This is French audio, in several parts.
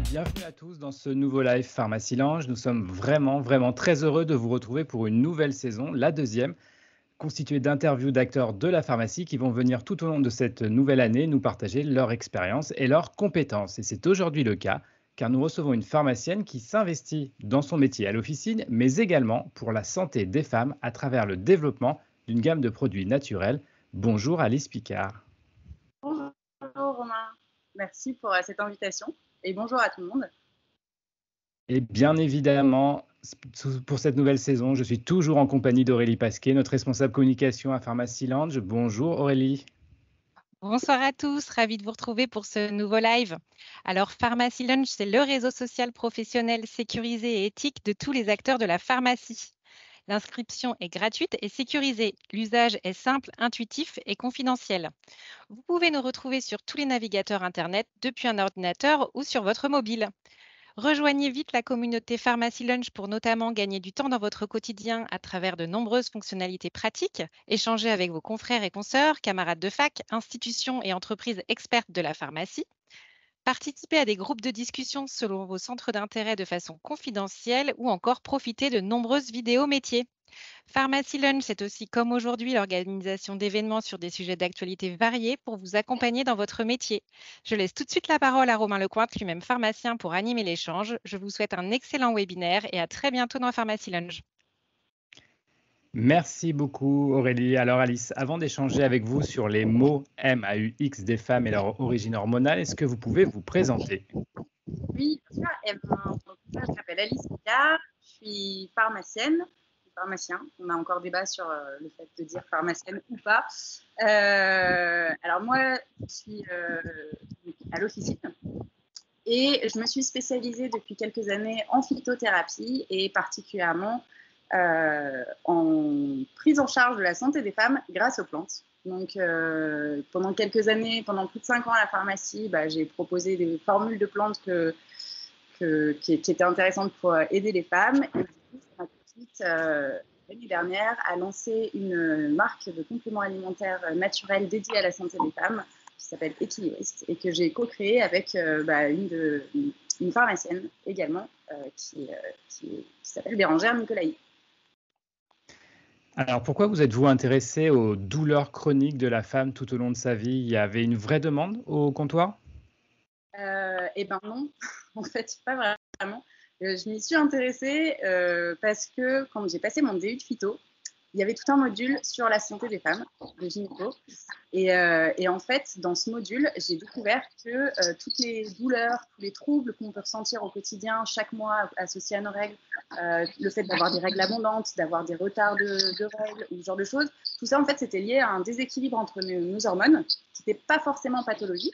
Bienvenue à tous dans ce nouveau live Pharmacie Lounge. Nous sommes vraiment très heureux de vous retrouver pour une nouvelle saison, la deuxième, constituée d'interviews d'acteurs de la pharmacie qui vont venir tout au long de cette nouvelle année nous partager leur expérience et leurs compétences. Et c'est aujourd'hui le cas, car nous recevons une pharmacienne qui s'investit dans son métier à l'officine, mais également pour la santé des femmes à travers le développement d'une gamme de produits naturels. Bonjour Alice Picard. Bonjour Romain, merci pour cette invitation et bonjour à tout le monde. Et bien évidemment, pour cette nouvelle saison, je suis toujours en compagnie d'Aurélie Pasquet, notre responsable communication à Pharmacie Lounge. Bonjour Aurélie. Bonsoir à tous, ravie de vous retrouver pour ce nouveau live. Alors, Pharmacy Lounge, c'est le réseau social professionnel sécurisé et éthique de tous les acteurs de la pharmacie. L'inscription est gratuite et sécurisée. L'usage est simple, intuitif et confidentiel. Vous pouvez nous retrouver sur tous les navigateurs Internet depuis un ordinateur ou sur votre mobile. Rejoignez vite la communauté Pharmacy Lunch pour notamment gagner du temps dans votre quotidien à travers de nombreuses fonctionnalités pratiques, échanger avec vos confrères et consoeurs, camarades de fac, institutions et entreprises expertes de la pharmacie, participer à des groupes de discussion selon vos centres d'intérêt de façon confidentielle ou encore profiter de nombreuses vidéos métiers. Pharmacy Lunch, c'est aussi comme aujourd'hui l'organisation d'événements sur des sujets d'actualité variés pour vous accompagner dans votre métier. Je laisse tout de suite la parole à Romain Lecointe, lui-même pharmacien, pour animer l'échange. Je vous souhaite un excellent webinaire et à très bientôt dans Pharmacy Lunch. Merci beaucoup Aurélie. Alors Alice, avant d'échanger avec vous sur les mots MAUX des femmes et leur origine hormonale, est-ce que vous pouvez vous présenter? Oui, bien sûr. Je m'appelle Alice Picard, je suis pharmacienne, pharmacien. On a encore débat sur le fait de dire pharmacienne ou pas. Alors moi, je suis à l'officine et je me suis spécialisée depuis quelques années en phytothérapie et particulièrement en prise en charge de la santé des femmes grâce aux plantes. Donc, pendant quelques années, pendant plus de 5 ans à la pharmacie, j'ai proposé des formules de plantes qui étaient intéressantes pour aider les femmes. Et du coup, ma petite, l'année dernière, a lancé une marque de compléments alimentaires naturels dédiés à la santé des femmes qui s'appelle Equilibrist et que j'ai co-créée avec une pharmacienne également qui s'appelle Bérangère Nicolaï. Alors pourquoi vous êtes-vous intéressée aux douleurs chroniques de la femme tout au long de sa vie? Il y avait une vraie demande au comptoir? Eh ben non, en fait, pas vraiment. Je m'y suis intéressée parce que quand j'ai passé mon DU de phyto, il y avait tout un module sur la santé des femmes, de gynéco. Et en fait, dans ce module, j'ai découvert que toutes les douleurs, tous les troubles qu'on peut ressentir au quotidien chaque mois associés à nos règles, le fait d'avoir des règles abondantes, d'avoir des retards de règles ou ce genre de choses, tout ça, en fait, c'était lié à un déséquilibre entre nos hormones qui n'était pas forcément pathologique,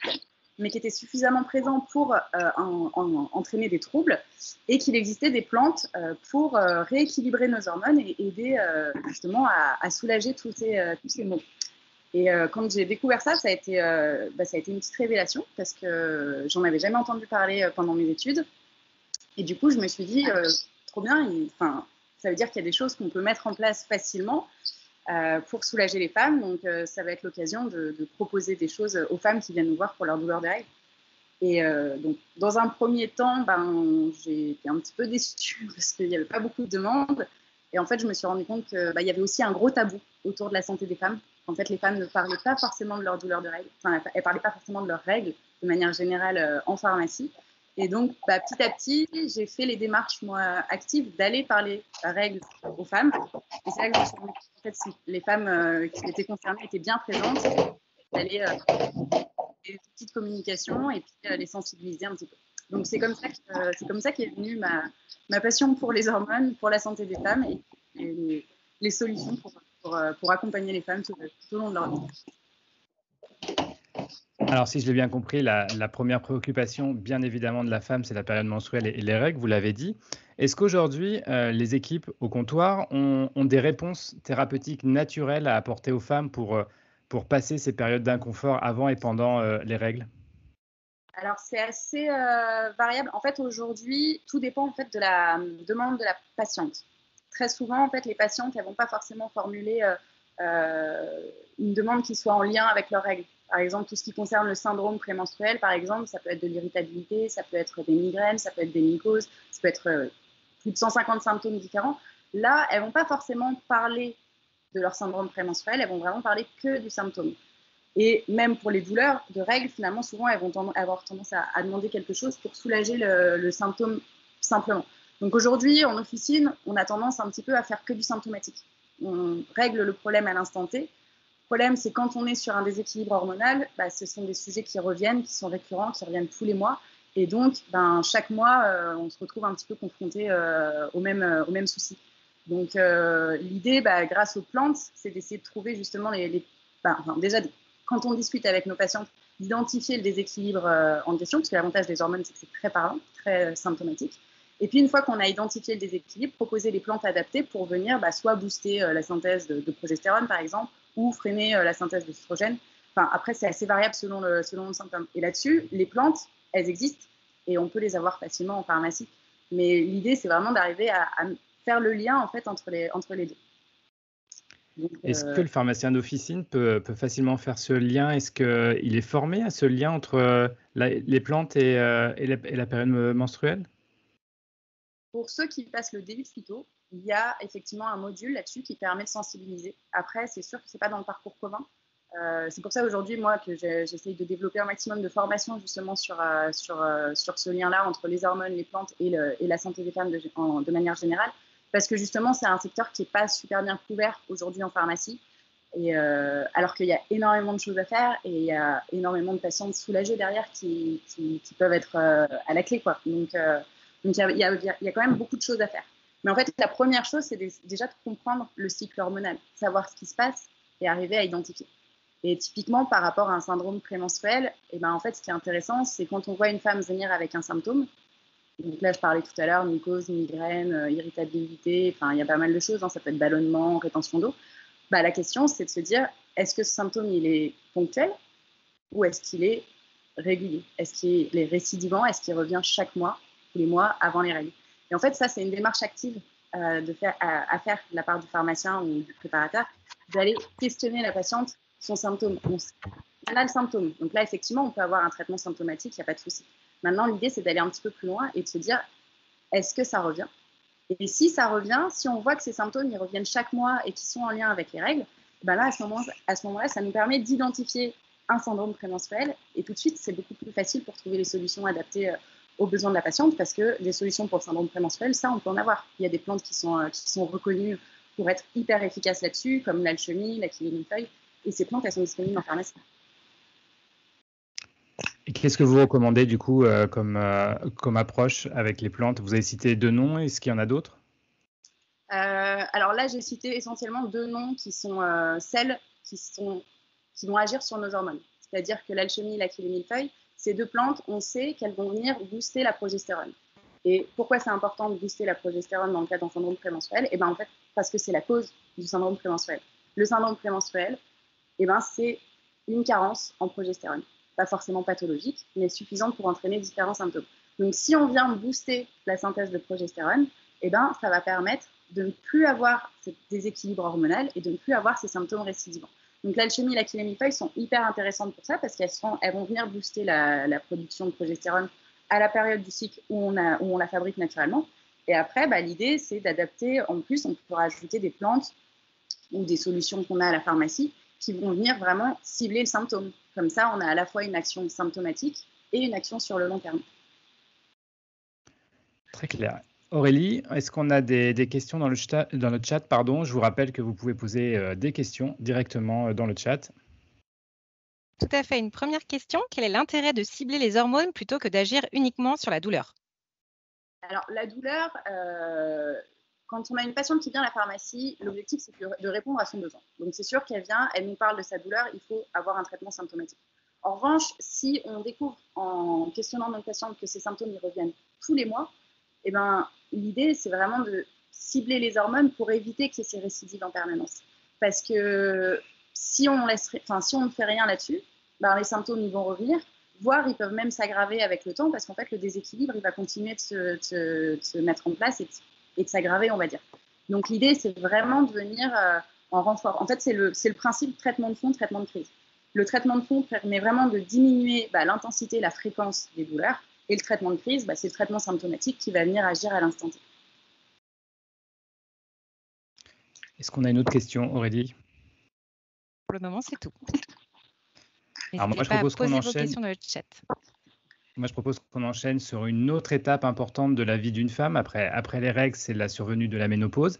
mais qui était suffisamment présent pour entraîner des troubles et qu'il existait des plantes pour rééquilibrer nos hormones et aider justement à soulager tous ces maux. Et quand j'ai découvert ça, ça a été une petite révélation parce que j'en avais jamais entendu parler pendant mes études. Et du coup, je me suis dit, trop bien, ça veut dire qu'il y a des choses qu'on peut mettre en place facilement pour soulager les femmes. Donc, ça va être l'occasion de proposer des choses aux femmes qui viennent nous voir pour leur douleur de règles. Et donc, dans un premier temps, j'ai été un petit peu déçue parce qu'il n'y avait pas beaucoup de demandes. Et en fait, je me suis rendu compte qu'il y avait aussi un gros tabou autour de la santé des femmes. En fait, les femmes ne parlaient pas forcément de leur douleur de règles. Enfin, elles ne parlaient pas forcément de leurs règles de manière générale en pharmacie. Et donc, petit à petit, j'ai fait les démarches, moi, actives d'aller parler règles aux femmes. Et c'est là que je me suis rendu compte en fait, si les femmes qui étaient concernées étaient bien présentes, d'aller des petites communications et puis les sensibiliser un petit peu. Donc, c'est comme ça qu'est venue ma passion pour les hormones, pour la santé des femmes et les solutions pour accompagner les femmes tout au long de leur vie. Alors, si je l'ai bien compris, la première préoccupation, bien évidemment, de la femme, c'est la période menstruelle et les règles, vous l'avez dit. Est-ce qu'aujourd'hui, les équipes au comptoir ont des réponses thérapeutiques naturelles à apporter aux femmes pour passer ces périodes d'inconfort avant et pendant les règles? Alors, c'est assez variable. En fait, aujourd'hui, tout dépend en fait, de la demande de la patiente. Très souvent, en fait, les patientes, elles ne vont pas forcément formuler une demande qui soit en lien avec leurs règles. Par exemple, tout ce qui concerne le syndrome prémenstruel, par exemple, ça peut être de l'irritabilité, ça peut être des migraines, ça peut être des mycoses, ça peut être plus de 150 symptômes différents. Là, elles ne vont pas forcément parler de leur syndrome prémenstruel, elles vont vraiment parler que du symptôme. Et même pour les douleurs de règles, finalement, souvent, elles vont avoir tendance à demander quelque chose pour soulager le symptôme simplement. Donc aujourd'hui, en officine, on a tendance un petit peu à faire que du symptomatique. On règle le problème à l'instant T. Le problème, c'est quand on est sur un déséquilibre hormonal, ce sont des sujets qui reviennent, qui sont récurrents, qui reviennent tous les mois. Et donc, chaque mois, on se retrouve un petit peu confronté aux mêmes soucis. Donc, l'idée, grâce aux plantes, c'est d'essayer de trouver justement déjà, quand on discute avec nos patientes, d'identifier le déséquilibre en question, parce que l'avantage des hormones, c'est que c'est très parlant, très symptomatique. Et puis, une fois qu'on a identifié le déséquilibre, proposer les plantes adaptées pour venir soit booster la synthèse de progestérone, par exemple, ou freiner la synthèse d'œstrogène. Enfin, après, c'est assez variable selon le symptôme. Et là-dessus, les plantes, elles existent et on peut les avoir facilement en pharmacie. Mais l'idée, c'est vraiment d'arriver à faire le lien en fait, entre les deux. Est-ce que le pharmacien d'officine peut facilement faire ce lien? Est-ce qu'il est formé à ce lien entre les plantes et la période menstruelle? Pour ceux qui passent le DU de phyto, il y a effectivement un module là-dessus qui permet de sensibiliser. Après, c'est sûr que ce n'est pas dans le parcours commun. C'est pour ça aujourd'hui, moi, que j'essaye de développer un maximum de formation justement sur ce lien-là entre les hormones, les plantes et la santé des femmes de manière générale. Parce que justement, c'est un secteur qui n'est pas super bien couvert aujourd'hui en pharmacie. Et alors qu'il y a énormément de choses à faire et il y a énormément de patientes soulagées derrière qui peuvent être à la clé, quoi. Donc, il y a quand même beaucoup de choses à faire. Mais en fait, la première chose, c'est déjà de comprendre le cycle hormonal, savoir ce qui se passe et arriver à identifier. Et typiquement, par rapport à un syndrome prémenstruel, en fait, ce qui est intéressant, c'est quand on voit une femme venir avec un symptôme. Donc là, je parlais tout à l'heure, mycose, migraine, irritabilité, enfin, il y a pas mal de choses, hein, ça peut être ballonnement, rétention d'eau. La question, c'est de se dire, est-ce que ce symptôme, il est ponctuel ou est-ce qu'il est régulier? Est-ce qu'il est récidivant? Est-ce qu'il revient chaque mois, tous les mois, avant les règles? Et en fait, ça, c'est une démarche active à faire de la part du pharmacien ou du préparateur, d'aller questionner la patiente, son symptôme. On a le symptôme. Donc là, effectivement, on peut avoir un traitement symptomatique, il n'y a pas de souci. Maintenant, l'idée, c'est d'aller un petit peu plus loin et de se dire, est-ce que ça revient? Et si ça revient, si on voit que ces symptômes ils reviennent chaque mois et qu'ils sont en lien avec les règles, là, à ce moment-là, ça nous permet d'identifier un syndrome prémenstruel. Et tout de suite, c'est beaucoup plus facile pour trouver les solutions adaptées aux besoins de la patiente parce que les solutions pour le syndrome prémenstruel, ça, on peut en avoir. Il y a des plantes qui sont reconnues pour être hyper efficaces là-dessus, comme l'alchimie, la millefeuille. Et ces plantes, elles sont disponibles en pharmacie. Et qu'est-ce que vous recommandez du coup comme approche avec les plantes? Vous avez cité 2 noms, est-ce qu'il y en a d'autres? Alors là, j'ai cité essentiellement 2 noms qui sont celles qui vont agir sur nos hormones. C'est-à-dire que l'alchimie et la millefeuille, ces 2 plantes, on sait qu'elles vont venir booster la progestérone. Et pourquoi c'est important de booster la progestérone dans le cas d'un syndrome prémenstruel? En fait, parce que c'est la cause du syndrome prémenstruel. Le syndrome prémenstruel, c'est une carence en progestérone. Pas forcément pathologique, mais suffisante pour entraîner différents symptômes. Donc, si on vient booster la synthèse de progestérone, ça va permettre de ne plus avoir ce déséquilibre hormonal et de ne plus avoir ces symptômes récidivants. Donc, l'alchimie et la millefeuille sont hyper intéressantes pour ça parce qu'elles vont venir booster la production de progestérone à la période du cycle où on la fabrique naturellement. Et après, l'idée, c'est d'adapter. En plus, on peut rajouter des plantes ou des solutions qu'on a à la pharmacie qui vont venir vraiment cibler le symptôme. Comme ça, on a à la fois une action symptomatique et une action sur le long terme. Très clair. Aurélie, est-ce qu'on a des questions dans le chat? Je vous rappelle que vous pouvez poser des questions directement dans le chat. Tout à fait. Une première question, quel est l'intérêt de cibler les hormones plutôt que d'agir uniquement sur la douleur? Alors, la douleur, quand on a une patiente qui vient à la pharmacie, l'objectif, c'est de répondre à son besoin. Donc, c'est sûr qu'elle vient, elle nous parle de sa douleur, il faut avoir un traitement symptomatique. En revanche, si on découvre en questionnant notre patiente que ces symptômes y reviennent tous les mois, l'idée, c'est vraiment de cibler les hormones pour éviter qu'il y ait ces récidives en permanence. Parce que si on ne fait rien là-dessus, les symptômes ils vont revenir, voire ils peuvent même s'aggraver avec le temps parce qu'en fait, le déséquilibre, il va continuer de se mettre en place et de s'aggraver, on va dire. Donc, l'idée, c'est vraiment de venir en renfort. En fait, c'est le principe traitement de fond, traitement de crise. Le traitement de fond permet vraiment de diminuer l'intensité et la fréquence des douleurs. Et le traitement de crise, c'est le traitement symptomatique qui va venir agir à l'instant T. Est-ce qu'on a une autre question, Aurélie? Pour le moment, c'est tout. Alors moi, N'hésitez je pas à propose qu'on poser vos enchaîne. questions dans le chat. Moi, je propose qu'on enchaîne sur une autre étape importante de la vie d'une femme. Après les règles, c'est la survenue de la ménopause.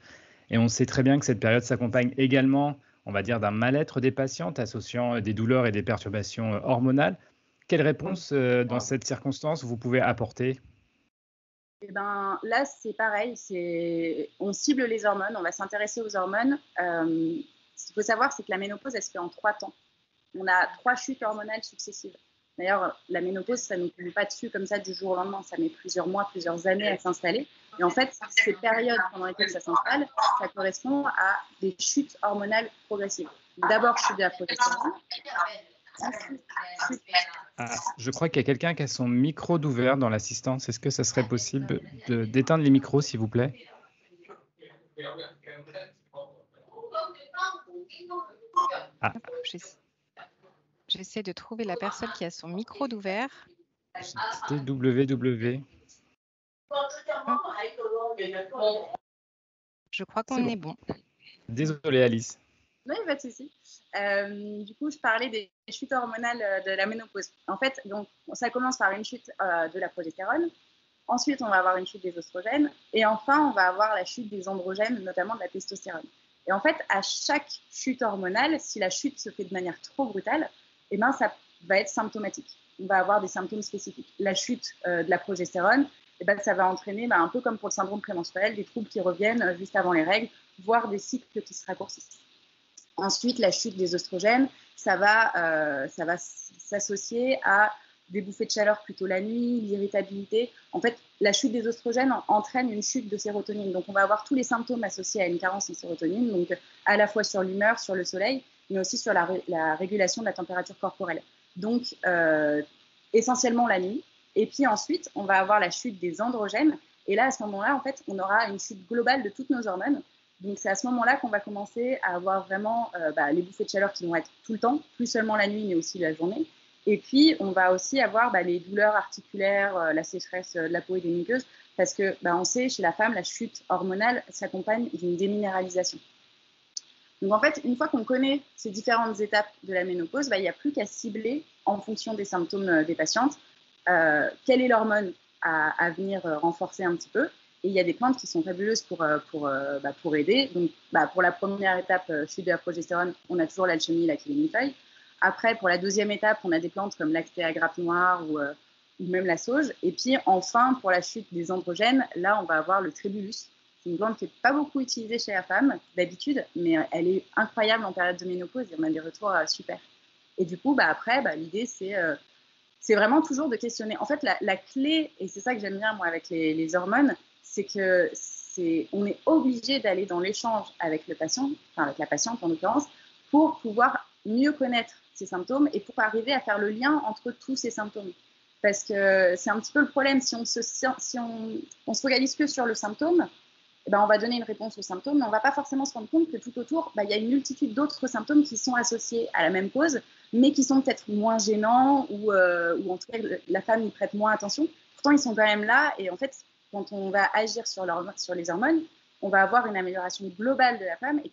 Et on sait très bien que cette période s'accompagne également, on va dire, d'un mal-être des patientes associant des douleurs et des perturbations hormonales. Quelle réponse dans cette circonstance vous pouvez apporter? Eh ben, là, c'est pareil. On cible les hormones, on va s'intéresser aux hormones. Ce qu'il faut savoir, c'est que la ménopause, elle se fait en 3 temps. On a 3 chutes hormonales successives. D'ailleurs, la ménopause, ça ne tombe pas dessus comme ça du jour au lendemain. Ça met plusieurs mois, plusieurs années à s'installer. Et en fait, ces périodes pendant lesquelles ça s'installe, ça correspond à des chutes hormonales progressives. D'abord, chute de la progestérone. Ah, je crois qu'il y a quelqu'un qui a son micro d'ouvert dans l'assistance. Est-ce que ça serait possible d'éteindre les micros, s'il vous plaît? Ah, J'essaie de trouver la personne qui a son micro d'ouvert. c'était WW. Je crois qu'on est bon. Désolé, Alice. Non, pas de souci. Du coup, je parlais des chutes hormonales de la ménopause. En fait, donc, ça commence par une chute de la progestérone. Ensuite, on va avoir une chute des oestrogènes. Et enfin, on va avoir la chute des androgènes, notamment de la testostérone. Et en fait, à chaque chute hormonale, si la chute se fait de manière trop brutale, eh ben, ça va être symptomatique. On va avoir des symptômes spécifiques. La chute de la progestérone, eh ben, ça va entraîner, un peu comme pour le syndrome prémenstruel, des troubles qui reviennent juste avant les règles, voire des cycles qui se raccourcissent. Ensuite, la chute des oestrogènes, ça va s'associer à des bouffées de chaleur plutôt la nuit, l'irritabilité. En fait, la chute des oestrogènes entraîne une chute de sérotonine. Donc, on va avoir tous les symptômes associés à une carence en sérotonine, donc à la fois sur l'humeur, sur le soleil, mais aussi sur la régulation de la température corporelle. Donc, essentiellement la nuit. Et puis ensuite, on va avoir la chute des androgènes. Et là, à ce moment-là, en fait, on aura une chute globale de toutes nos hormones. Donc, c'est à ce moment-là qu'on va commencer à avoir vraiment les bouffées de chaleur qui vont être tout le temps, plus seulement la nuit, mais aussi la journée. Et puis, on va aussi avoir les douleurs articulaires, la sécheresse de la peau et des muqueuses, parce que on sait, chez la femme, la chute hormonale s'accompagne d'une déminéralisation. Donc, en fait, une fois qu'on connaît ces différentes étapes de la ménopause, il n'y a plus qu'à cibler en fonction des symptômes des patientes quelle est l'hormone à venir renforcer un petit peu. Et il y a des plantes qui sont fabuleuses pour aider. Donc, pour la première étape, chute de la progestérone, on a toujours l'alchimie et la kélémifeuille. Après, pour la deuxième étape, on a des plantes comme l'actéa grappe noire ou même la sauge. Et puis, enfin, pour la chute des androgènes, là, on va avoir le trébulus. C'est une plante qui n'est pas beaucoup utilisée chez la femme, d'habitude, mais elle est incroyable en période de ménopause et on a des retours super. Et du coup, après, l'idée, c'est vraiment toujours de questionner. En fait, la clé, et c'est ça que j'aime bien, moi, avec les hormones, c'est qu'on est obligé d'aller dans l'échange avec le patient, enfin avec la patiente en l'occurrence, pour pouvoir mieux connaître ces symptômes et pour arriver à faire le lien entre tous ces symptômes. Parce que c'est un petit peu le problème, si on se focalise que sur le symptôme, on va donner une réponse aux symptômes, mais on ne va pas forcément se rendre compte que tout autour, il y a une multitude d'autres symptômes qui sont associés à la même cause, mais qui sont peut-être moins gênants ou en tout cas, la femme y prête moins attention. Pourtant, ils sont quand même là. Et en fait, quand on va agir sur les hormones, on va avoir une amélioration globale de la femme. Et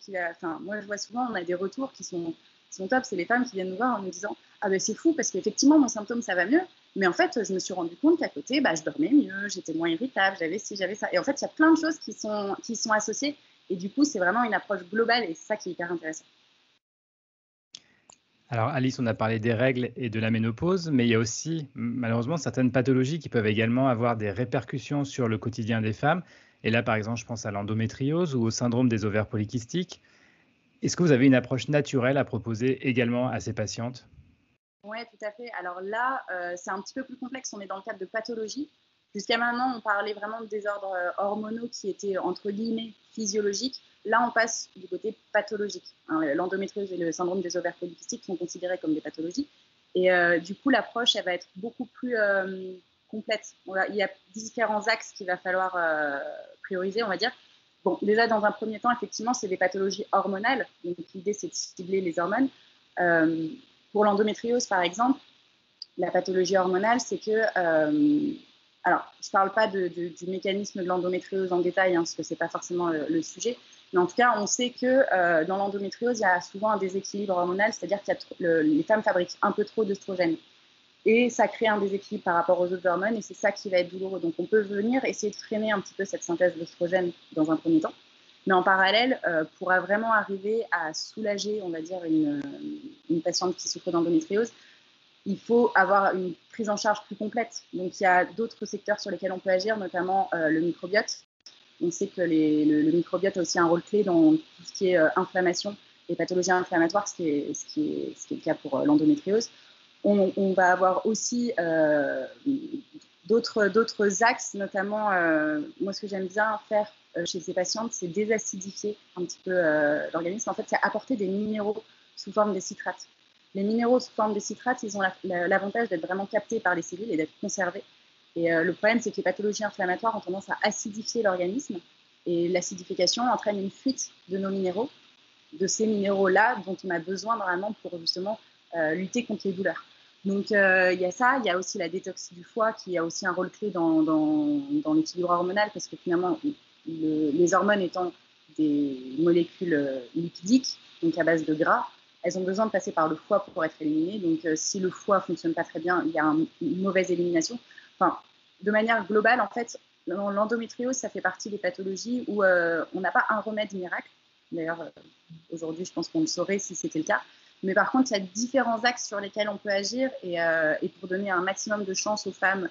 moi, je vois souvent, on a des retours qui sont top. C'est les femmes qui viennent nous voir en nous disant « Ah ben c'est fou parce qu'effectivement, mon symptôme, ça va mieux. Mais en fait, je me suis rendu compte qu'à côté, je dormais mieux, j'étais moins irritable, j'avais ci, j'avais ça. » Et en fait, il y a plein de choses qui sont associées. Et du coup, c'est vraiment une approche globale et c'est ça qui est hyper intéressant. Alors Alice, on a parlé des règles et de la ménopause, mais il y a aussi malheureusement certaines pathologies qui peuvent également avoir des répercussions sur le quotidien des femmes. Et là, par exemple, je pense à l'endométriose ou au syndrome des ovaires polykystiques. Est-ce que vous avez une approche naturelle à proposer également à ces patientes? Oui, tout à fait. Alors là, c'est un petit peu plus complexe. On est dans le cadre de pathologie. Jusqu'à maintenant, on parlait vraiment de désordres hormonaux qui étaient entre guillemets physiologiques. Là, on passe du côté pathologique. L'endométriose et le syndrome des ovaires polykystiques sont considérés comme des pathologies. Et du coup, l'approche, elle va être beaucoup plus complète. Il y a différents axes qu'il va falloir prioriser, on va dire. Bon, déjà, dans un premier temps, effectivement, c'est des pathologies hormonales. Donc, l'idée, c'est de cibler les hormones. Pour l'endométriose, par exemple, la pathologie hormonale, c'est que... alors, je ne parle pas du mécanisme de l'endométriose en détail, parce que ce n'est pas forcément le sujet. Mais en tout cas, on sait que dans l'endométriose, il y a souvent un déséquilibre hormonal, c'est-à-dire que les femmes fabriquent un peu trop d'œstrogènes. Et ça crée un déséquilibre par rapport aux autres hormones, et c'est ça qui va être douloureux. Donc, on peut venir essayer de freiner un petit peu cette synthèse d'œstrogène dans un premier temps. Mais en parallèle, pour vraiment arriver à soulager, on va dire, une patiente qui souffre d'endométriose, il faut avoir une prise en charge plus complète. Donc, il y a d'autres secteurs sur lesquels on peut agir, notamment le microbiote. On sait que le microbiote a aussi un rôle clé dans tout ce qui est inflammation et pathologie inflammatoire, ce qui est le cas pour l'endométriose. On va avoir aussi d'autres axes, notamment, moi, ce que j'aime bien faire chez ces patientes, c'est désacidifier un petit peu l'organisme. En fait, c'est apporter des minéraux sous forme de citrates. Les minéraux sous forme de citrates, ils ont l'avantage d'être vraiment captés par les cellules et d'être conservés. Et le problème, c'est que les pathologies inflammatoires ont tendance à acidifier l'organisme. Et l'acidification entraîne une fuite de nos minéraux, de ces minéraux-là dont on a besoin normalement pour justement lutter contre les douleurs. Donc, il y a ça. Il y a aussi la détox du foie qui a aussi un rôle clé dans l'équilibre hormonal, parce que finalement, les hormones étant des molécules lipidiques, donc à base de gras, elles ont besoin de passer par le foie pour être éliminées. Donc, si le foie ne fonctionne pas très bien, il y a une mauvaise élimination. Enfin, de manière globale, en fait, l'endométriose, ça fait partie des pathologies où on n'a pas un remède miracle. D'ailleurs, aujourd'hui, je pense qu'on le saurait si c'était le cas. Mais par contre, il y a différents axes sur lesquels on peut agir. Et pour donner un maximum de chance aux femmes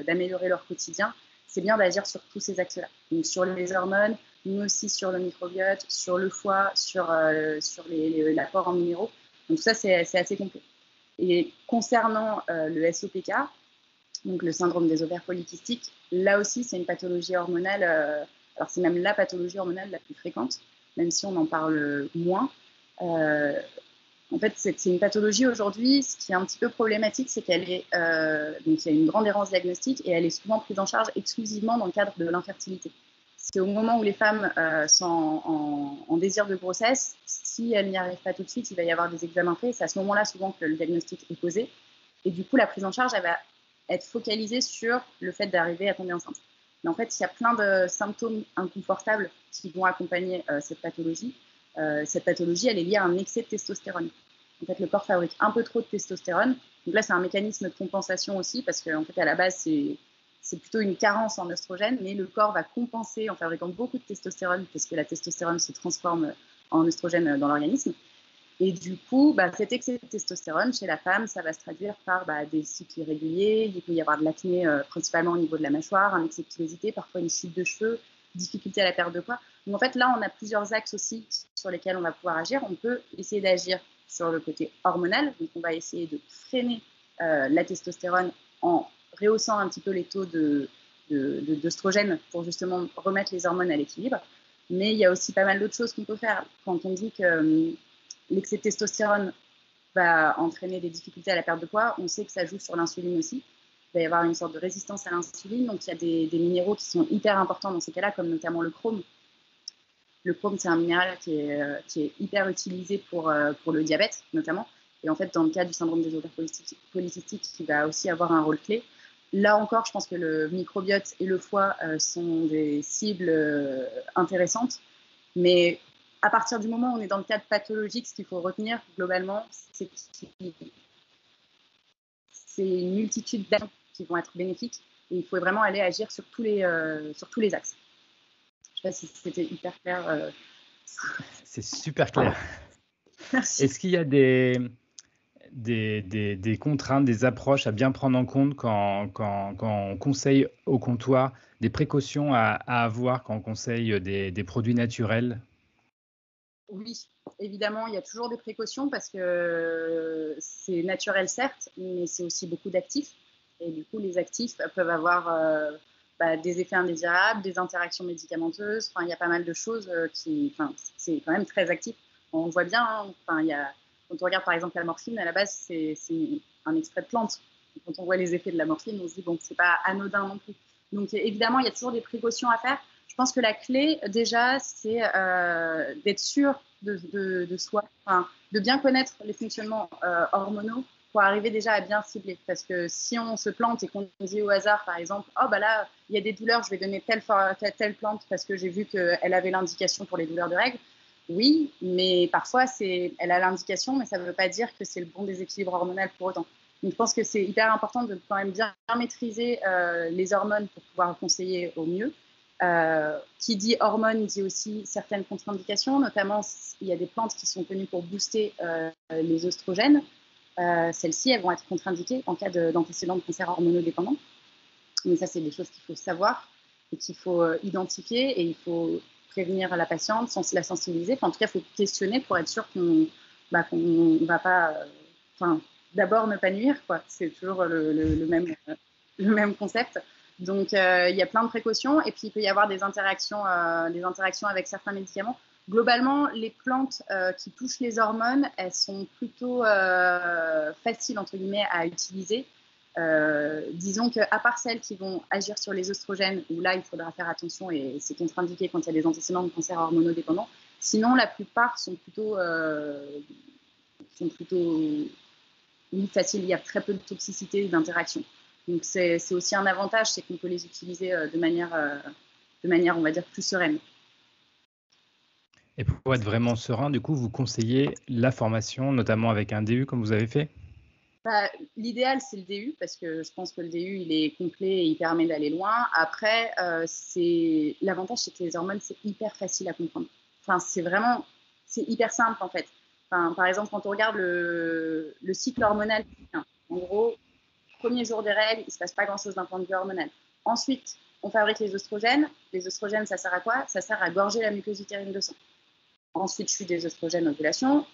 d'améliorer leur quotidien, c'est bien d'agir sur tous ces axes-là. Donc, sur les hormones, mais aussi sur le microbiote, sur le foie, sur l'apport en minéraux. Donc, ça, c'est assez complet. Et concernant le SOPK, donc le syndrome des ovaires polykystiques, là aussi, c'est une pathologie hormonale. Alors, c'est même la pathologie hormonale la plus fréquente, même si on en parle moins. En fait, c'est une pathologie aujourd'hui. Ce qui est un petit peu problématique, c'est qu'elle est donc il y a une grande errance diagnostique et elle est souvent prise en charge exclusivement dans le cadre de l'infertilité. C'est au moment où les femmes sont en désir de grossesse, si elles n'y arrivent pas tout de suite, il va y avoir des examens faits. C'est à ce moment-là souvent que le diagnostic est posé. Et du coup, la prise en charge, elle va être focalisée sur le fait d'arriver à tomber enceinte. Mais en fait, il y a plein de symptômes inconfortables qui vont accompagner cette pathologie. Cette pathologie, elle est liée à un excès de testostérone. En fait, le corps fabrique un peu trop de testostérone. Donc là, c'est un mécanisme de compensation aussi, parce qu'en fait, à la base, c'est plutôt une carence en oestrogène, mais le corps va compenser en fabriquant beaucoup de testostérone, parce que la testostérone se transforme en oestrogène dans l'organisme. Et du coup, cet excès de testostérone chez la femme, ça va se traduire par des cycles irréguliers. Il peut y avoir de l'acné, principalement au niveau de la mâchoire, un excès de pilosité, parfois une chute de cheveux, difficulté à la perte de poids. Donc en fait, là, on a plusieurs axes aussi sur lesquels on va pouvoir agir. On peut essayer d'agir sur le côté hormonal. Donc on va essayer de freiner la testostérone en rehaussant un petit peu les taux d'œstrogène pour justement remettre les hormones à l'équilibre. Mais il y a aussi pas mal d'autres choses qu'on peut faire. Quand on dit que l'excès de testostérone va entraîner des difficultés à la perte de poids, on sait que ça joue sur l'insuline aussi. Il va y avoir une sorte de résistance à l'insuline. Donc, il y a des minéraux qui sont hyper importants dans ces cas-là, comme notamment le chrome. Le chrome, c'est un minéral qui est hyper utilisé pour le diabète, notamment. Et en fait, dans le cas du syndrome des ovaires polykystiques, qui va aussi avoir un rôle clé. Là encore, je pense que le microbiote et le foie sont des cibles intéressantes. Mais à partir du moment où on est dans le cadre pathologique, ce qu'il faut retenir globalement, c'est une multitude d'actions qui vont être bénéfiques. Et il faut vraiment aller agir sur tous les axes. Je ne sais pas si c'était hyper clair. C'est super clair. Merci. Est-ce qu'il y a des contraintes, des approches à bien prendre en compte quand on conseille au comptoir, des précautions à avoir quand on conseille des produits naturels? Oui, évidemment, il y a toujours des précautions parce que c'est naturel, certes, mais c'est aussi beaucoup d'actifs. Et du coup, les actifs peuvent avoir des effets indésirables, des interactions médicamenteuses. Enfin, il y a pas mal de choses c'est quand même très actif. On voit bien, quand on regarde par exemple la morphine, à la base, c'est un extrait de plante. Et quand on voit les effets de la morphine, on se dit, bon, c'est pas anodin non plus. Donc, évidemment, il y a toujours des précautions à faire. Je pense que la clé, déjà, c'est d'être sûr de soi, enfin, de bien connaître les fonctionnements hormonaux pour arriver déjà à bien cibler. Parce que si on se plante et qu'on dit au hasard, par exemple, oh bah là, il y a des douleurs, je vais donner telle plante parce que j'ai vu qu'elle avait l'indication pour les douleurs de règles. Oui, mais parfois, elle a l'indication, mais ça ne veut pas dire que c'est le bon déséquilibre hormonal pour autant. Donc, je pense que c'est hyper important de quand même bien maîtriser les hormones pour pouvoir conseiller au mieux. Qui dit hormones dit aussi certaines contre-indications, notamment il y a des plantes qui sont connues pour booster les oestrogènes. Celles-ci, elles vont être contre-indiquées en cas d'antécédents de cancer hormonodépendant. Mais ça, c'est des choses qu'il faut savoir et qu'il faut identifier et il faut prévenir la patiente sans la sensibiliser. Enfin, en tout cas, il faut questionner pour être sûr qu'on ne va pas... d'abord, ne pas nuire, quoi. C'est toujours le même concept. Donc, il y a plein de précautions. Et puis, il peut y avoir des interactions avec certains médicaments. Globalement, les plantes qui touchent les hormones, elles sont plutôt faciles, entre guillemets, à utiliser. Disons qu'à part celles qui vont agir sur les oestrogènes, où là, il faudra faire attention et c'est contre-indiqué quand il y a des antécédents de cancer hormonodépendant. Sinon, la plupart sont plutôt faciles. Il y a très peu de toxicité et d'interaction. Donc, c'est aussi un avantage, c'est qu'on peut les utiliser de manière, on va dire, plus sereine. Et pour être vraiment serein, du coup, vous conseillez la formation, notamment avec un DU comme vous avez fait? L'idéal, c'est le DU, parce que je pense que le DU, il est complet et il permet d'aller loin. Après, l'avantage, c'est que les hormones, c'est hyper facile à comprendre. Enfin, c'est hyper simple, en fait. Enfin, par exemple, quand on regarde le cycle hormonal, en gros, premier jour des règles, il ne se passe pas grand-chose d'un point de vue hormonal. Ensuite, on fabrique les oestrogènes. Les oestrogènes, ça sert à quoi? Ça sert à gorger la muqueuse utérine de sang. Ensuite, chute des oestrogènes, ovulation.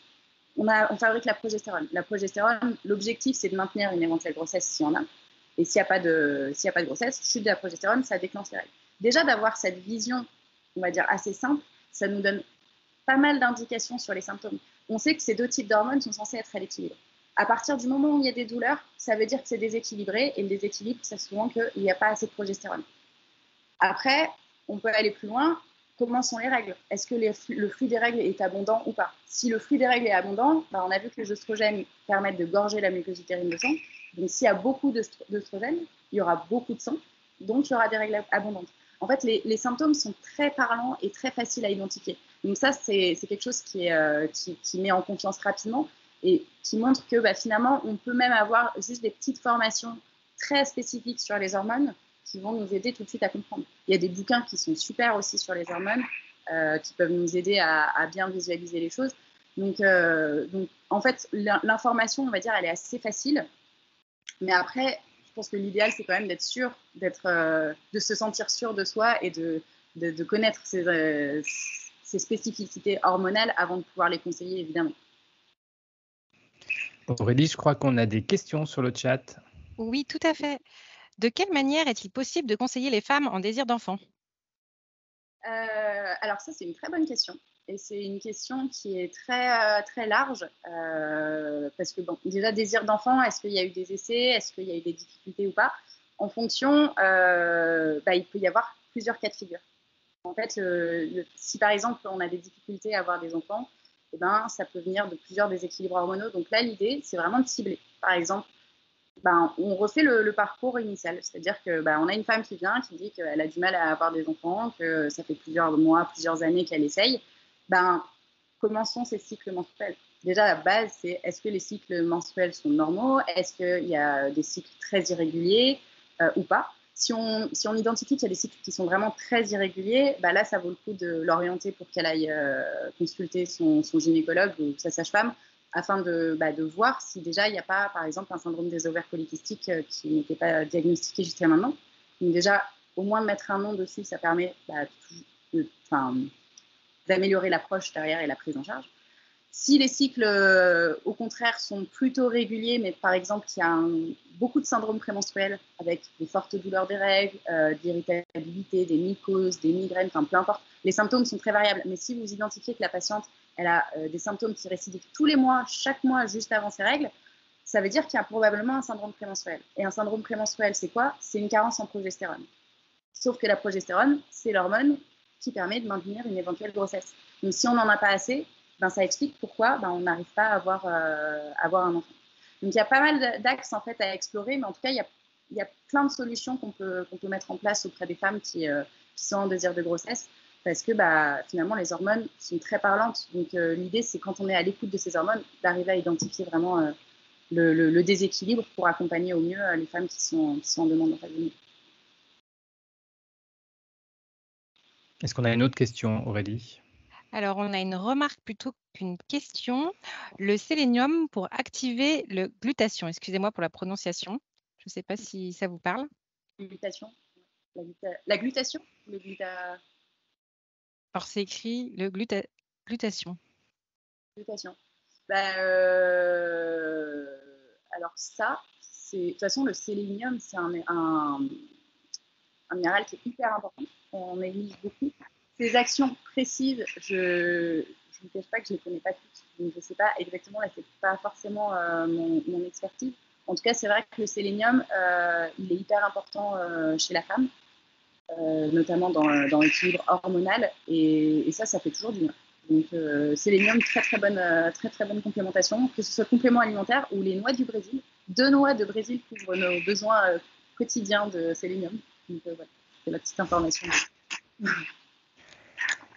On fabrique la progestérone. La progestérone, l'objectif, c'est de maintenir une éventuelle grossesse s'il y en a. Et s'il n'y a pas de grossesse, chute de la progestérone, ça déclenche les règles. Déjà, d'avoir cette vision, on va dire, assez simple, ça nous donne pas mal d'indications sur les symptômes. On sait que ces deux types d'hormones sont censés être à l'équilibre. À partir du moment où il y a des douleurs, ça veut dire que c'est déséquilibré. Et le déséquilibre, c'est souvent qu'il n'y a pas assez de progestérone. Après, on peut aller plus loin. Comment sont les règles? Est-ce que le flux des règles est abondant ou pas? Si le flux des règles est abondant, on a vu que les oestrogènes permettent de gorger la muqueuse utérine de sang. Donc, s'il y a beaucoup d'oestrogènes, il y aura beaucoup de sang. Donc, il y aura des règles abondantes. En fait, les symptômes sont très parlants et très faciles à identifier. Donc, ça, c'est quelque chose qui met en confiance rapidement et qui montre que finalement, on peut même avoir juste des petites formations très spécifiques sur les hormones qui vont nous aider tout de suite à comprendre. Il y a des bouquins qui sont super aussi sur les hormones, qui peuvent nous aider à bien visualiser les choses. Donc en fait, l'information, on va dire, elle est assez facile. Mais après, je pense que l'idéal, c'est quand même d'être sûr, de se sentir sûr de soi et de connaître ses spécificités hormonales avant de pouvoir les conseiller, évidemment. Aurélie, je crois qu'on a des questions sur le chat. Oui, tout à fait. De quelle manière est-il possible de conseiller les femmes en désir d'enfant? Alors ça, c'est une très bonne question. Et c'est une question qui est très, très large. Parce que, déjà, désir d'enfant, est-ce qu'il y a eu des essais? Est-ce qu'il y a eu des difficultés ou pas? En fonction, il peut y avoir plusieurs cas de figure. En fait, si par exemple, on a des difficultés à avoir des enfants, ça peut venir de plusieurs déséquilibres hormonaux. Donc là, l'idée, c'est vraiment de cibler. Par exemple, on refait le parcours initial. C'est-à-dire qu'on a une femme qui vient, qui dit qu'elle a du mal à avoir des enfants, que ça fait plusieurs mois, plusieurs années qu'elle essaye. Comment sont ces cycles menstruels? Déjà, la base, c'est est-ce que les cycles menstruels sont normaux? Est-ce qu'il y a des cycles très irréguliers ou pas? Si on identifie qu'il y a des cycles qui sont vraiment très irréguliers, là, ça vaut le coup de l'orienter pour qu'elle aille consulter son gynécologue ou sa sage-femme, afin de voir si déjà il n'y a pas, par exemple, un syndrome des ovaires polykystiques qui n'était pas diagnostiqué jusqu'à maintenant. Donc déjà, au moins de mettre un nom dessus, ça permet d'améliorer l'approche derrière et la prise en charge. Si les cycles, au contraire, sont plutôt réguliers, mais par exemple, il y a beaucoup de syndromes prémenstruels avec des fortes douleurs des règles, de l'irritabilité, des mycoses, des migraines, peu importe. Les symptômes sont très variables, mais si vous identifiez que la patiente elle a des symptômes qui récidivent tous les mois, chaque mois, juste avant ses règles, ça veut dire qu'il y a probablement un syndrome prémenstruel. Et un syndrome prémenstruel, c'est quoi? C'est une carence en progestérone. Sauf que la progestérone, c'est l'hormone qui permet de maintenir une éventuelle grossesse. Donc, si on n'en a pas assez, ça explique pourquoi on n'arrive pas à avoir un enfant. Donc, il y a pas mal d'axes en fait à explorer, mais en tout cas, il y a plein de solutions qu'on peut mettre en place auprès des femmes qui sont en désir de grossesse, parce que finalement, les hormones sont très parlantes. Donc, l'idée, c'est quand on est à l'écoute de ces hormones, d'arriver à identifier vraiment le déséquilibre pour accompagner au mieux les femmes qui sont en demande en famille. Est-ce qu'on a une autre question, Aurélie? Alors, on a une remarque plutôt qu'une question. Le sélénium pour activer le glutathion. Excusez-moi pour la prononciation. Je ne sais pas si ça vous parle. Glutation. La glutation. Alors, c'est écrit le glutathion. Glutation. Alors ça, de toute façon, le sélénium, c'est un minéral qui est hyper important. On néglige beaucoup. Ces actions précises, je ne cache pas que je ne les connais pas toutes. Donc je ne sais pas exactement, là, ce n'est pas forcément mon expertise. En tout cas, c'est vrai que le sélénium, il est hyper important chez la femme, notamment dans l'équilibre hormonal. Et ça fait toujours du bien. Donc, sélénium, très bonne complémentation, que ce soit complément alimentaire ou les noix du Brésil. 2 noix de Brésil couvrent nos besoins quotidiens de sélénium. Donc, voilà, c'est la petite information.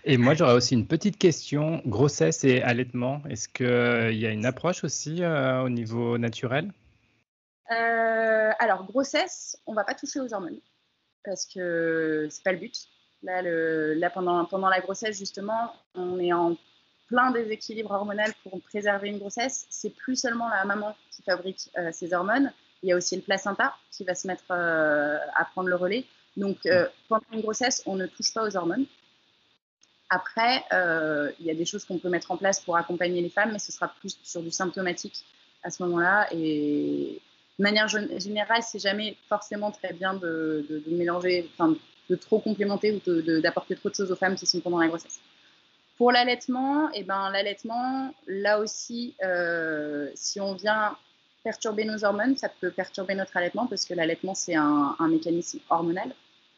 Et moi, j'aurais aussi une petite question. Grossesse et allaitement, est-ce qu'il y a une approche aussi au niveau naturel? Alors, grossesse, on ne va pas toucher aux hormones parce que ce n'est pas le but. Là, pendant la grossesse, justement, on est en plein déséquilibre hormonal pour préserver une grossesse. C'est plus seulement la maman qui fabrique ces hormones. Il y a aussi le placenta qui va se mettre à prendre le relais. Donc, pendant une grossesse, on ne touche pas aux hormones. Après, il y a des choses qu'on peut mettre en place pour accompagner les femmes, mais ce sera plus sur du symptomatique à ce moment-là. Et de manière générale, c'est jamais forcément très bien de mélanger, de trop complémenter ou d'apporter trop de choses aux femmes qui sont pendant la grossesse. Pour l'allaitement, l'allaitement, là aussi, si on vient perturber nos hormones, ça peut perturber notre allaitement parce que l'allaitement, c'est un mécanisme hormonal.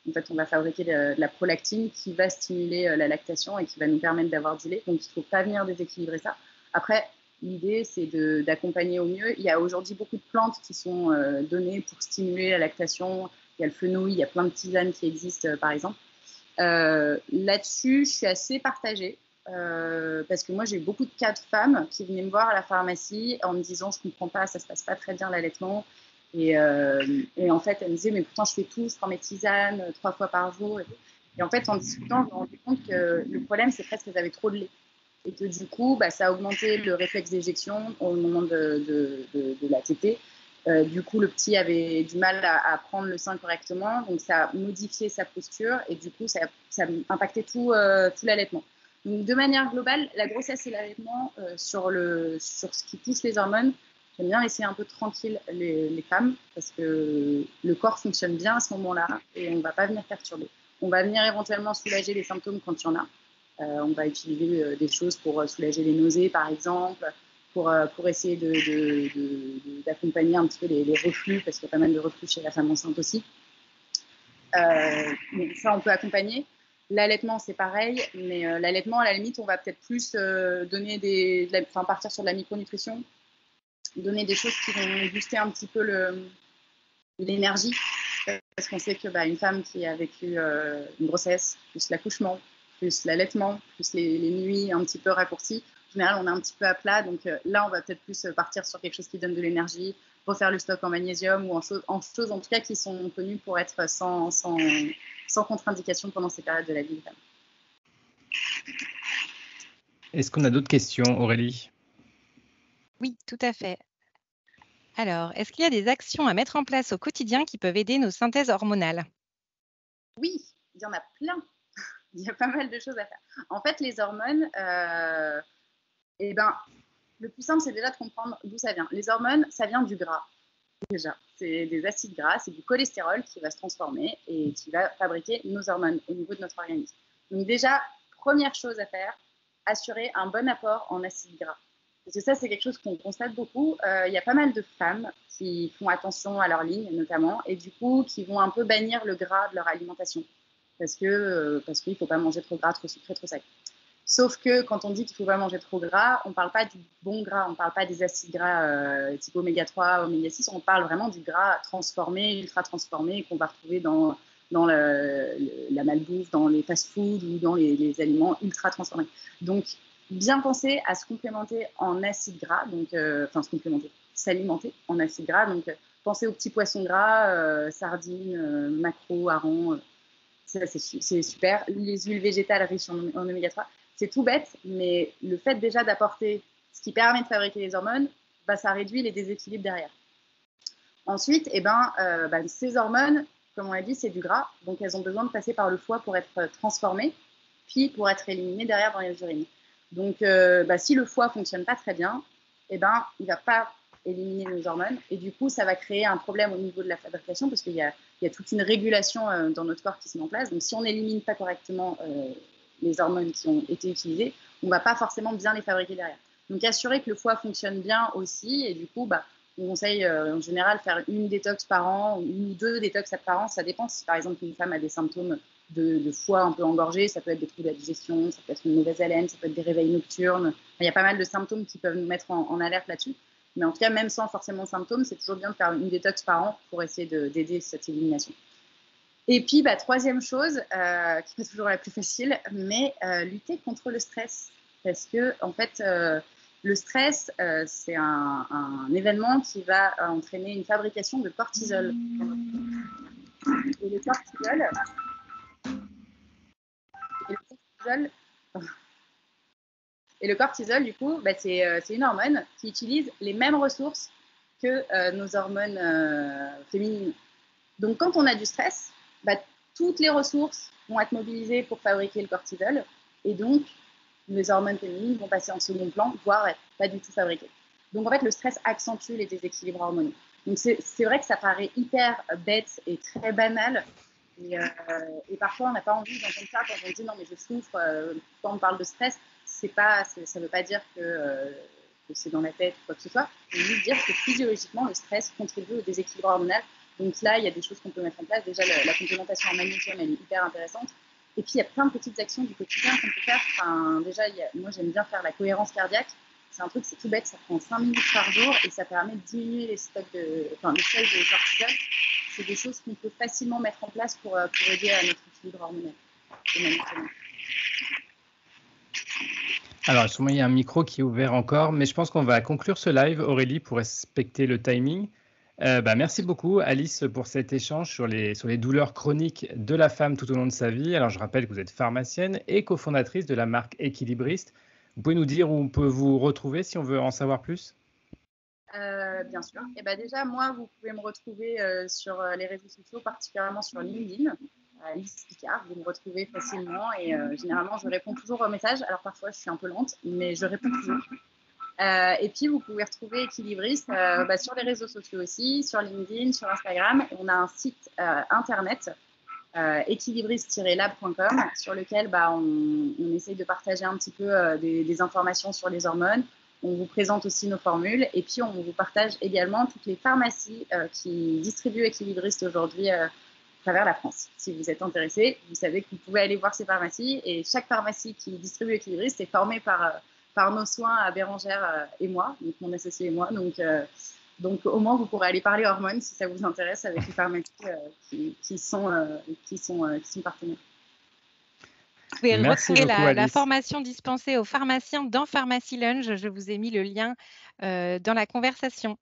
En fait, on va fabriquer de la prolactine qui va stimuler la lactation et qui va nous permettre d'avoir du lait. Donc, il ne faut pas venir déséquilibrer ça. Après, l'idée, c'est d'accompagner au mieux. Il y a aujourd'hui beaucoup de plantes qui sont données pour stimuler la lactation. Il y a le fenouil, il y a plein de tisanes qui existent, par exemple. Là-dessus, je suis assez partagée parce que moi, j'ai eu beaucoup de cas de femmes qui venaient me voir à la pharmacie en me disant « je ne comprends pas, ça ne se passe pas très bien l'allaitement ». Et en fait, elle me disait « mais pourtant, je fais tout, je prends mes tisanes 3 fois par jour ». Et en fait, en discutant, je me suis rendu compte que le problème, c'est presque qu'elles avaient trop de lait. Et que du coup, ça a augmenté le réflexe d'éjection au moment de la tétée. Du coup, le petit avait du mal à prendre le sein correctement, donc ça a modifié sa posture et du coup, ça a impacté tout l'allaitement. Donc, de manière globale, la grossesse et l'allaitement, sur ce qui touche les hormones, j'aime bien laisser un peu tranquille les femmes parce que le corps fonctionne bien à ce moment-là et on ne va pas venir perturber. On va venir éventuellement soulager les symptômes quand il y en a. On va utiliser des choses pour soulager les nausées, par exemple, pour essayer d'accompagner un petit peu les reflux, parce qu'il y a pas mal de reflux chez la femme enceinte aussi. Donc ça, on peut accompagner. L'allaitement, c'est pareil, mais l'allaitement, à la limite, on va peut-être plus partir sur de la micronutrition, donner des choses qui vont booster un petit peu l'énergie, parce qu'on sait qu'une femme qui a vécu une grossesse, plus l'accouchement, plus l'allaitement, plus les nuits un petit peu raccourcies, en général, on est un petit peu à plat. Donc là, on va peut-être plus partir sur quelque chose qui donne de l'énergie, refaire le stock en magnésium ou en choses en tout cas qui sont connues pour être sans contre-indication pendant ces périodes de la vie. Est-ce qu'on a d'autres questions, Aurélie? Oui, tout à fait. Alors, est-ce qu'il y a des actions à mettre en place au quotidien qui peuvent aider nos synthèses hormonales? Oui, il y en a plein. Il y a pas mal de choses à faire. En fait, les hormones, le plus simple, c'est déjà de comprendre d'où ça vient. Les hormones, ça vient du gras. Déjà, c'est des acides gras, c'est du cholestérol qui va se transformer et qui va fabriquer nos hormones au niveau de notre organisme. Donc déjà, première chose à faire, assurer un bon apport en acides gras. Parce que ça, c'est quelque chose qu'on constate beaucoup. Il y a pas mal de femmes qui font attention à leur ligne, notamment, et du coup, qui vont un peu bannir le gras de leur alimentation. Parce qu'il ne faut pas manger trop gras, trop sucré, trop sec. Sauf que quand on dit qu'il ne faut pas manger trop gras, on ne parle pas du bon gras, on ne parle pas des acides gras type oméga 3, oméga 6, on parle vraiment du gras transformé, ultra transformé, qu'on va retrouver dans la malbouffe, dans les fast-foods ou dans les aliments ultra transformés. Donc, bien penser à se complémenter en acides gras, donc, s'alimenter en acides gras. Donc, pensez aux petits poissons gras, sardines, maquereaux, harengs. Ça, c'est super. Les huiles végétales riches en oméga 3, c'est tout bête, mais le fait déjà d'apporter ce qui permet de fabriquer les hormones, ça réduit les déséquilibres derrière. Ensuite, ces hormones, comme on l'a dit, c'est du gras, donc elles ont besoin de passer par le foie pour être transformées, puis pour être éliminées derrière dans les urines. Donc, si le foie ne fonctionne pas très bien, il ne va pas éliminer nos hormones, et du coup, ça va créer un problème au niveau de la fabrication, parce qu'il y a toute une régulation dans notre corps qui se met en place. Donc, si on n'élimine pas correctement les hormones qui ont été utilisées, on ne va pas forcément bien les fabriquer derrière. Donc, assurer que le foie fonctionne bien aussi, et du coup, on conseille en général de faire une détox par an, ou une ou deux détox par an, ça dépend. Si par exemple une femme a des symptômes de foie un peu engorgé, ça peut être des troubles de la digestion, ça peut être une mauvaise haleine, ça peut être des réveils nocturnes. Il y a pas mal de symptômes qui peuvent nous mettre en alerte là-dessus. Mais en tout cas, même sans forcément de symptômes, c'est toujours bien de faire une détox par an pour essayer d'aider cette élimination. Et puis, troisième chose, qui n'est pas toujours la plus facile, mais lutter contre le stress. Parce que, en fait, le stress, c'est un événement qui va entraîner une fabrication de cortisol. Et le cortisol, du coup, c'est une hormone qui utilise les mêmes ressources que nos hormones féminines. Donc, quand on a du stress, toutes les ressources vont être mobilisées pour fabriquer le cortisol. Et donc, les hormones féminines vont passer en second plan, voire être pas du tout fabriquées. Donc, en fait, le stress accentue les déséquilibres hormonaux. Donc, c'est vrai que ça paraît hyper bête et très banal. Et parfois, on n'a pas envie d'entendre ça quand on dit non, mais je souffre. Quand on parle de stress, ça ne veut pas dire que c'est dans la tête ou quoi que ce soit. Ça veut juste dire que physiologiquement, le stress contribue au déséquilibre hormonal. Donc là, il y a des choses qu'on peut mettre en place. Déjà, la complémentation en magnésium, elle est hyper intéressante. Et puis, il y a plein de petites actions du quotidien qu'on peut faire. Déjà, moi, j'aime bien faire la cohérence cardiaque. C'est un truc, c'est tout bête, ça prend 5 minutes par jour et ça permet de diminuer les seuils de cortisol. C'est des choses qu'on peut facilement mettre en place pour aider à notre équilibre hormonal. Alors, sûrement, il y a un micro qui est ouvert encore, mais je pense qu'on va conclure ce live, Aurélie, pour respecter le timing. Merci beaucoup, Alice, pour cet échange sur les douleurs chroniques de la femme tout au long de sa vie. Alors, je rappelle que vous êtes pharmacienne et cofondatrice de la marque Équilibriste. Vous pouvez nous dire où on peut vous retrouver si on veut en savoir plus ? Bien sûr. Et déjà, moi, vous pouvez me retrouver sur les réseaux sociaux, particulièrement sur LinkedIn. Alice Picard, vous me retrouvez facilement et généralement, je réponds toujours aux messages. Alors, parfois, je suis un peu lente, mais je réponds toujours. Et puis, vous pouvez retrouver Équilibriste sur les réseaux sociaux aussi, sur LinkedIn, sur Instagram. On a un site internet, équilibriste-lab.com, sur lequel on essaye de partager un petit peu des informations sur les hormones. On vous présente aussi nos formules et puis on vous partage également toutes les pharmacies qui distribuent Équilibriste aujourd'hui à travers la France. Si vous êtes intéressé, vous savez que vous pouvez aller voir ces pharmacies et chaque pharmacie qui distribue Équilibriste est formée par nos soins à Bérangère et moi, donc mon associé et moi. Donc au moins, vous pourrez aller parler hormones si ça vous intéresse avec les pharmacies qui sont partenaires. Vous pouvez retrouver la formation dispensée aux pharmaciens dans Pharmacy Lunch. Je vous ai mis le lien dans la conversation.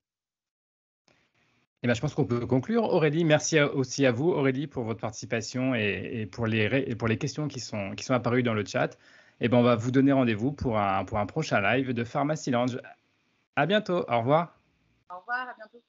Je pense qu'on peut conclure. Aurélie, merci aussi à vous, Aurélie, pour votre participation et pour les questions qui sont apparues dans le chat. On va vous donner rendez-vous pour un prochain live de Pharmacy Lunch. À bientôt. Au revoir. Au revoir, à bientôt.